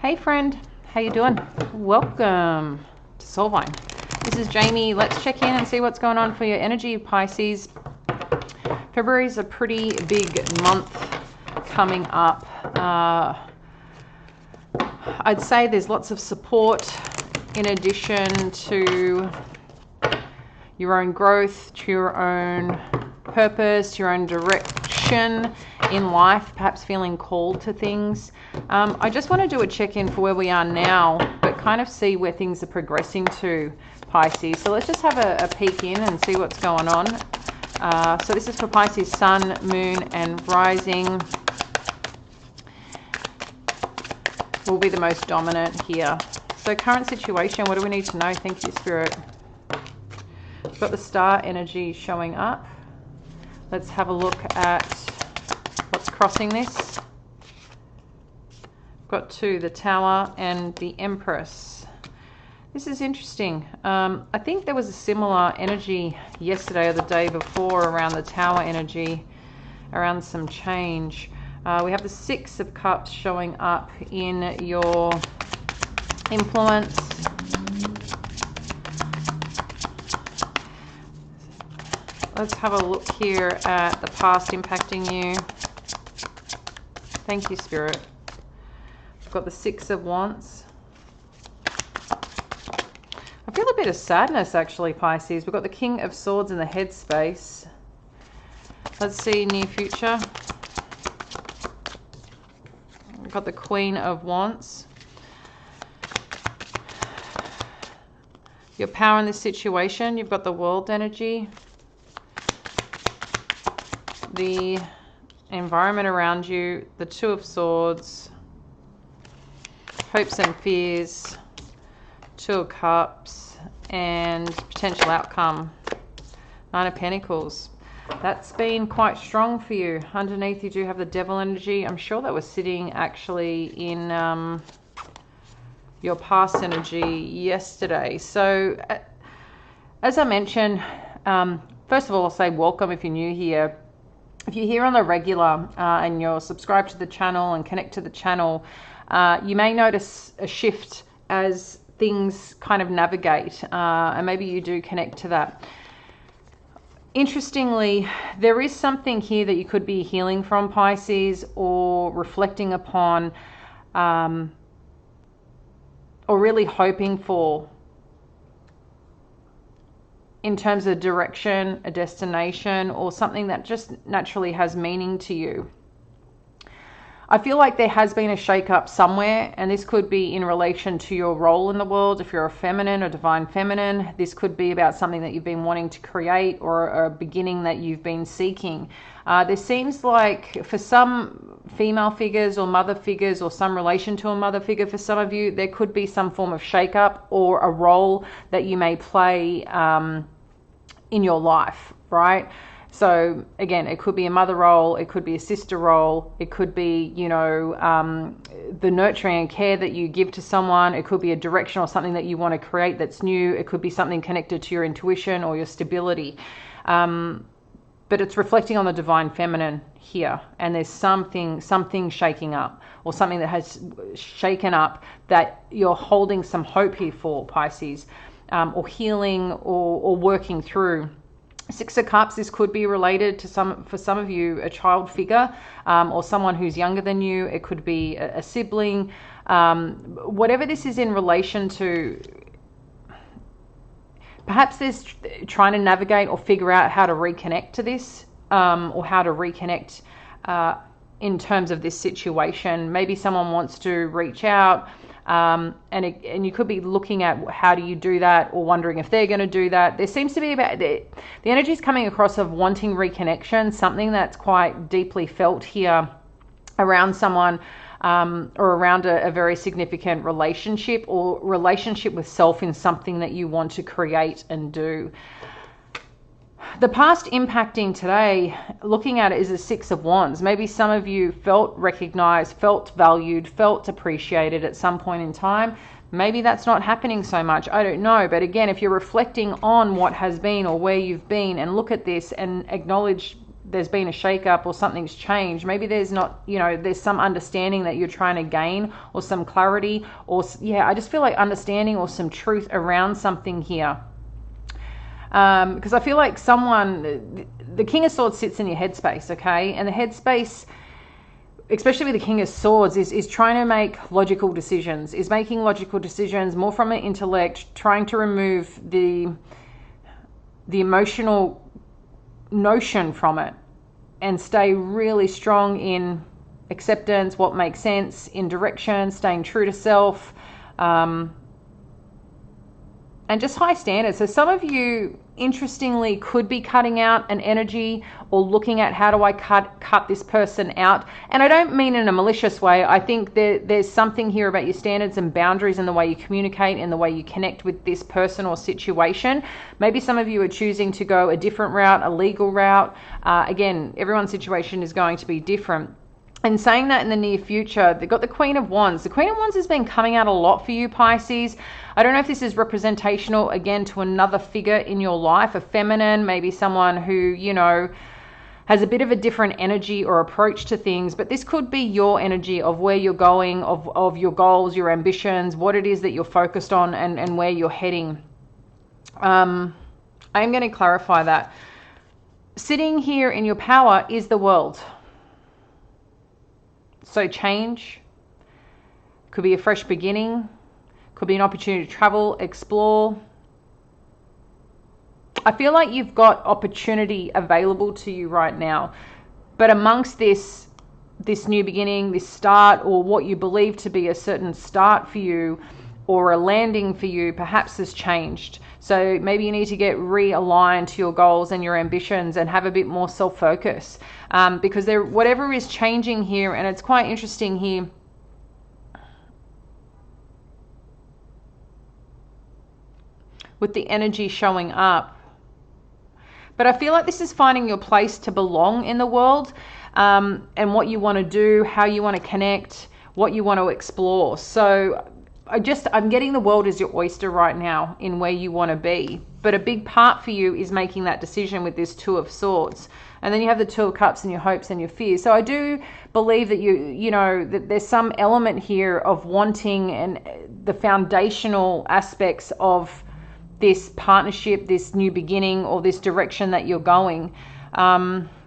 Hey friend, how you doing? Welcome to Soulvine. This is Jamie. Let's check in and see what's going on for your energy, Pisces. February is a pretty big month coming up. I'd say there's lots of support in addition to your own growth, to your own purpose, to your own direction in life, perhaps feeling called to things. I just want to do a check-in for where we are now, but kind of see where things are progressing to, Pisces. So let's just have a peek in and see what's going on. So this is for Pisces Sun, Moon, and Rising. Will be the most dominant here. So current situation, what do we need to know? Thank you, Spirit. We've got the star energy showing up. Let's have a look at what's crossing this. Got two, the Tower and the Empress. This is interesting. I think there was a similar energy yesterday or the day before around the Tower energy, around some change. We have the Six of Cups showing up in your influence. Let's have a look here at the past impacting you. Thank you, Spirit. We've got the Six of Wands. I feel a bit of sadness, actually, Pisces. We've got the King of Swords in the headspace. Let's see near future. We've got the Queen of Wands. Your power in this situation. You've got the World energy. The environment around you, the Two of Swords, hopes and fears, Two of Cups, and potential outcome, Nine of Pentacles. That's been quite strong for you. Underneath you do have the Devil energy. I'm sure that was sitting actually in your past energy yesterday. So as I mentioned, first of all, I'll say welcome if you're new here. If you're here on the regular and you're subscribed to the channel and connect to the channel, you may notice a shift as things kind of navigate, and maybe you do connect to that. Interestingly, there is something here that you could be healing from, Pisces, or reflecting upon, or really hoping for, in terms of direction, a destination, or something that just naturally has meaning to you. I feel like there has been a shake-up somewhere, and this could be in relation to your role in the world. If you're a feminine or divine feminine, this could be about something that you've been wanting to create, or a beginning that you've been seeking. There seems like for some female figures or mother figures, or some relation to a mother figure for some of you, there could be some form of shake-up or a role that you may play in your life, right? So again, it could be a mother role, it could be a sister role, it could be, you know, the nurturing and care that you give to someone. It could be a direction or something that you want to create that's new. It could be something connected to your intuition or your stability. But it's reflecting on the divine feminine here, and there's something shaking up, or something that has shaken up that you're holding some hope here for, Pisces. Or healing, or working through. Six of Cups, this could be related to for some of you, a child figure, or someone who's younger than you. It could be a sibling. Whatever this is in relation to, perhaps there's trying to navigate or figure out how to reconnect to this, or how to reconnect in terms of this situation. Maybe someone wants to reach out, and you could be looking at how do you do that, or wondering if they're going to do that. There seems to be about the energy is coming across of wanting reconnection, something that's quite deeply felt here around someone, or around a very significant relationship, or relationship with self in something that you want to create and do. The past impacting today, looking at it, is a Six of Wands. Maybe some of you felt recognized, felt valued, felt appreciated at some point in time. Maybe that's not happening so much. I don't know. But again, if you're reflecting on what has been or where you've been, and look at this and acknowledge there's been a shakeup or something's changed. Maybe there's not, there's some understanding that you're trying to gain, or some clarity, or I just feel like understanding or some truth around something here. Because I feel like the King of Swords sits in your headspace, okay? And the headspace, especially with the King of Swords, is trying to make logical decisions, is making logical decisions more from an intellect, trying to remove the emotional notion from it and stay really strong in acceptance, what makes sense, in direction, staying true to self, and just high standards. So some of you, interestingly, could be cutting out an energy or looking at how do I cut this person out. And I don't mean in a malicious way. I think there's something here about your standards and boundaries and the way you communicate and the way you connect with this person or situation. Maybe some of you are choosing to go a different route, a legal route. Again, everyone's situation is going to be different. And saying that, in the near future, they've got the Queen of Wands. The Queen of Wands has been coming out a lot for you, Pisces. I don't know if this is representational, again, to another figure in your life, a feminine, maybe someone who, has a bit of a different energy or approach to things. But this could be your energy of where you're going, of your goals, your ambitions, what it is that you're focused on, and where you're heading. I'm going to clarify that. Sitting here in your power is the world. So change could be a fresh beginning, could be an opportunity to travel, explore. I feel like you've got opportunity available to you right now, but amongst this new beginning, this start, or what you believe to be a certain start for you or a landing for you, perhaps has changed. So maybe you need to get realigned to your goals and your ambitions and have a bit more self-focus, because whatever is changing here, and it's quite interesting here, with the energy showing up. But I feel like this is finding your place to belong in the world, and what you want to do, how you want to connect, what you want to explore. So I'm getting the world as your oyster right now in where you want to be. But a big part for you is making that decision with this Two of Swords. And then you have the Two of Cups and your hopes and your fears. So I do believe that that there's some element here of wanting and the foundational aspects of this partnership, this new beginning, or this direction that you're going.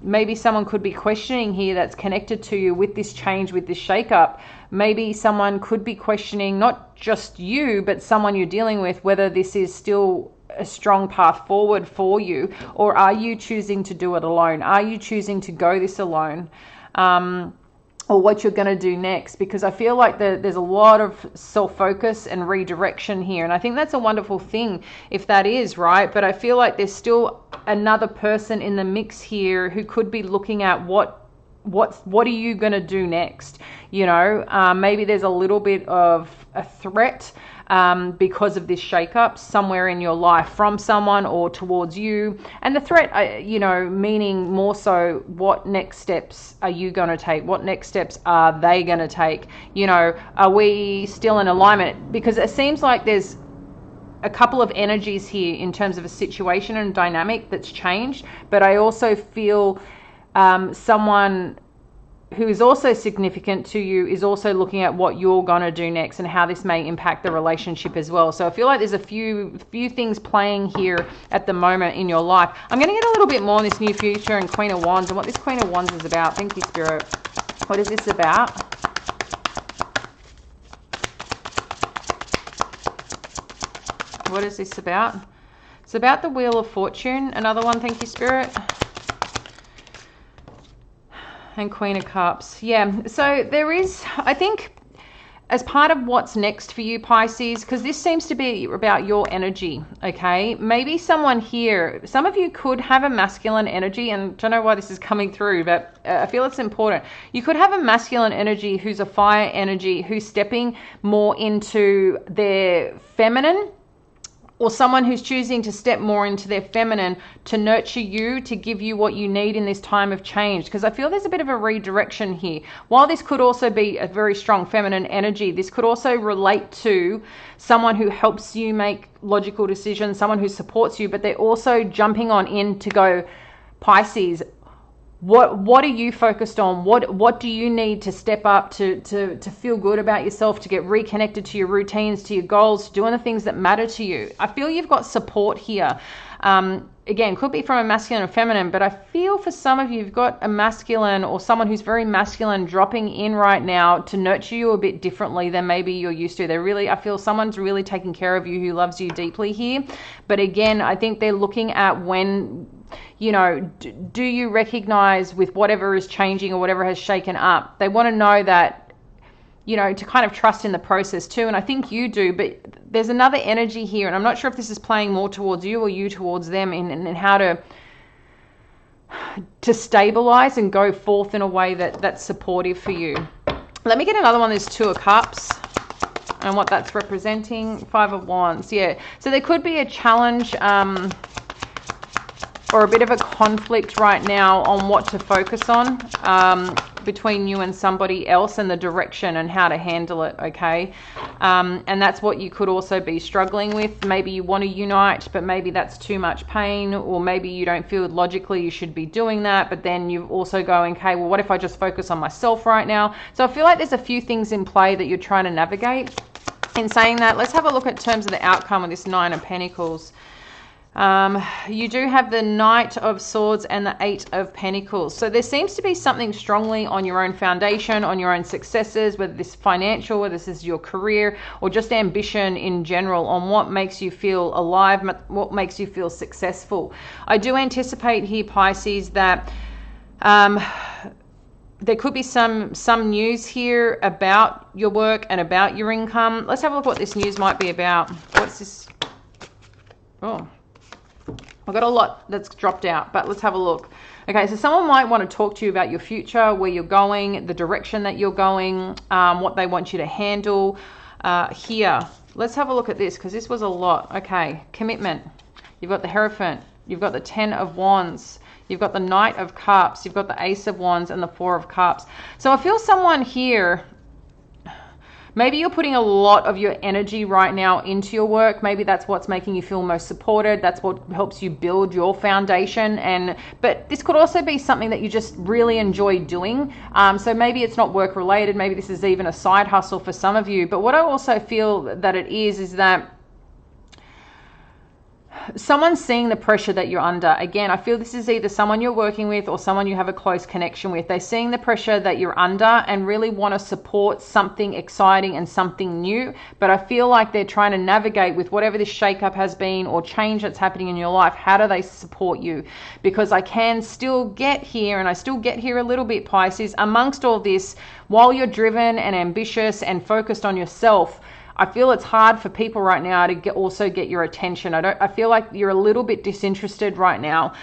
Maybe someone could be questioning here that's connected to you with this change, with this shakeup. Maybe someone could be questioning not just you, but someone you're dealing with, whether this is still a strong path forward for you, or are you choosing to do it alone? Are you choosing to go this alone? Or what you're going to do next, because I feel like there's a lot of self-focus and redirection here, and I think that's a wonderful thing if that is right. But I feel like there's still another person in the mix here who could be looking at what are you going to do next. Maybe there's a little bit of a threat because of this shakeup somewhere in your life from someone or towards you. And the threat, meaning more so, what next steps are you going to take? What next steps are they going to take? Are we still in alignment? Because it seems like there's a couple of energies here in terms of a situation and dynamic that's changed. But I also feel someone who is also significant to you is also looking at what you're going to do next and how this may impact the relationship as well. So I feel like there's a few things playing here at the moment in your life. I'm going to get a little bit more on this new future and Queen of Wands and what this Queen of Wands is about. Thank you, Spirit. What is this about? What is this about? It's about the Wheel of Fortune. Another one. Thank you, Spirit. And Queen of Cups. Yeah, so there is, I think, as part of what's next for you, Pisces, because this seems to be about your energy, okay? Maybe someone here, some of you could have a masculine energy, and I don't know why this is coming through, but I feel it's important. You could have a masculine energy who's a fire energy, who's stepping more into their feminine, or someone who's choosing to step more into their feminine to nurture you, to give you what you need in this time of change. Because I feel there's a bit of a redirection here. While this could also be a very strong feminine energy, this could also relate to someone who helps you make logical decisions, someone who supports you, but they're also jumping on in to go, Pisces, What are you focused on? What do you need to step up to feel good about yourself, to get reconnected to your routines, to your goals, doing the things that matter to you? I feel you've got support here. Again, could be from a masculine or feminine, but I feel for some of you, you've got a masculine or someone who's very masculine dropping in right now to nurture you a bit differently than maybe you're used to. I feel someone's really taking care of you who loves you deeply here. But again, I think they're looking at when, do you recognize with whatever is changing or whatever has shaken up? They want to know that, to kind of trust in the process too. And I think you do, but there's another energy here. And I'm not sure if this is playing more towards you or you towards them in how to stabilize and go forth in a way that's supportive for you. Let me get another one. There's Two of Cups and what that's representing. Five of Wands. Yeah. So there could be a challenge, or a bit of a conflict right now on what to focus on between you and somebody else, and the direction and how to handle it, okay? And that's what you could also be struggling with. Maybe you want to unite, but maybe that's too much pain, or maybe you don't feel logically you should be doing that, but then you're also going, okay, well, what if I just focus on myself right now? So I feel like there's a few things in play that you're trying to navigate. In saying that, let's have a look at terms of the outcome of this Nine of Pentacles. You do have the Knight of Swords and the Eight of Pentacles. So there seems to be something strongly on your own foundation, on your own successes, whether this is financial, whether this is your career, or just ambition in general, on what makes you feel alive, what makes you feel successful. I do anticipate here, Pisces, that there could be some news here about your work and about your income. Let's have a look what this news might be about. What's this? Oh, I've got a lot that's dropped out, but let's have a look. Okay, so someone might want to talk to you about your future, where you're going, the direction that you're going, what they want you to handle here. Let's have a look at this, because this was a lot. Okay, commitment. You've got the Hierophant. You've got the Ten of Wands. You've got the Knight of Cups. You've got the Ace of Wands and the Four of Cups. So I feel someone here, maybe you're putting a lot of your energy right now into your work. Maybe that's what's making you feel most supported. That's what helps you build your foundation. But this could also be something that you just really enjoy doing. So maybe it's not work related. Maybe this is even a side hustle for some of you. But what I also feel that it is that someone's seeing the pressure that you're under. Again, I feel this is either someone you're working with or someone you have a close connection with. They're seeing the pressure that you're under and really want to support something exciting and something new. But I feel like they're trying to navigate with whatever this shakeup has been or change that's happening in your life. How do they support you? Because I can still get here, and I still get here a little bit, Pisces, amongst all this, while you're driven and ambitious and focused on yourself. I feel it's hard for people right now to also get your attention. I feel like you're a little bit disinterested right now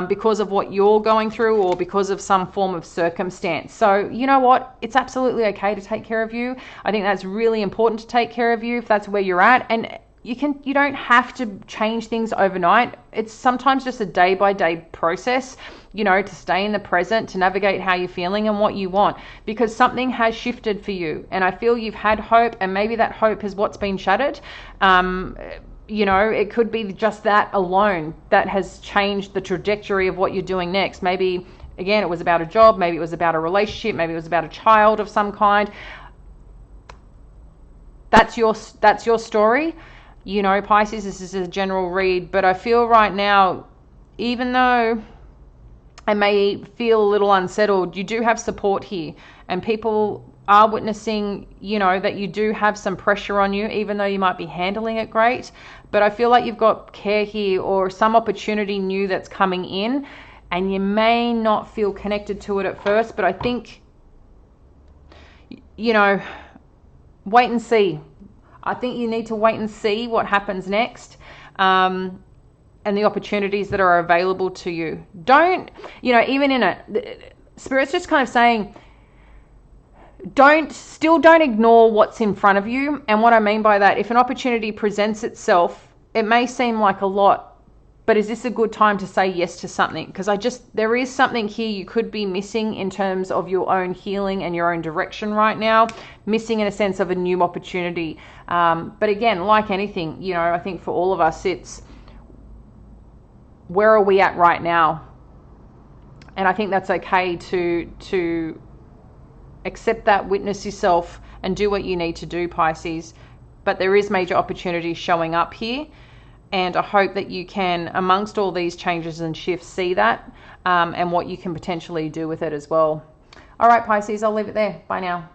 because of what you're going through or because of some form of circumstance. So you know what? It's absolutely okay to take care of you. I think that's really important to take care of you if that's where you're at. And you don't have to change things overnight. It's sometimes just a day-by-day process, to stay in the present, to navigate how you're feeling and what you want, because something has shifted for you. And I feel you've had hope, and maybe that hope is what's been shattered. It could be just that alone that has changed the trajectory of what you're doing next. Maybe, again, it was about a job, maybe it was about a relationship, maybe it was about a child of some kind. That's your story. Pisces, this is a general read, but I feel right now, even though I may feel a little unsettled, you do have support here, and people are witnessing, that you do have some pressure on you, even though you might be handling it great. But I feel like you've got care here, or some opportunity new that's coming in, and you may not feel connected to it at first, but I think, wait and see. I think you need to wait and see what happens next, and the opportunities that are available to you. Don't, even in Spirit's just kind of saying, don't ignore what's in front of you. And what I mean by that, if an opportunity presents itself, it may seem like a lot, but is this a good time to say yes to something? Because there is something here you could be missing in terms of your own healing and your own direction right now, missing in a sense of a new opportunity. But again, like anything, I think for all of us, it's where are we at right now? And I think that's okay to accept that, witness yourself, and do what you need to do, Pisces. But there is major opportunities showing up here. And I hope that you can, amongst all these changes and shifts, see that and what you can potentially do with it as well. All right, Pisces, I'll leave it there. Bye now.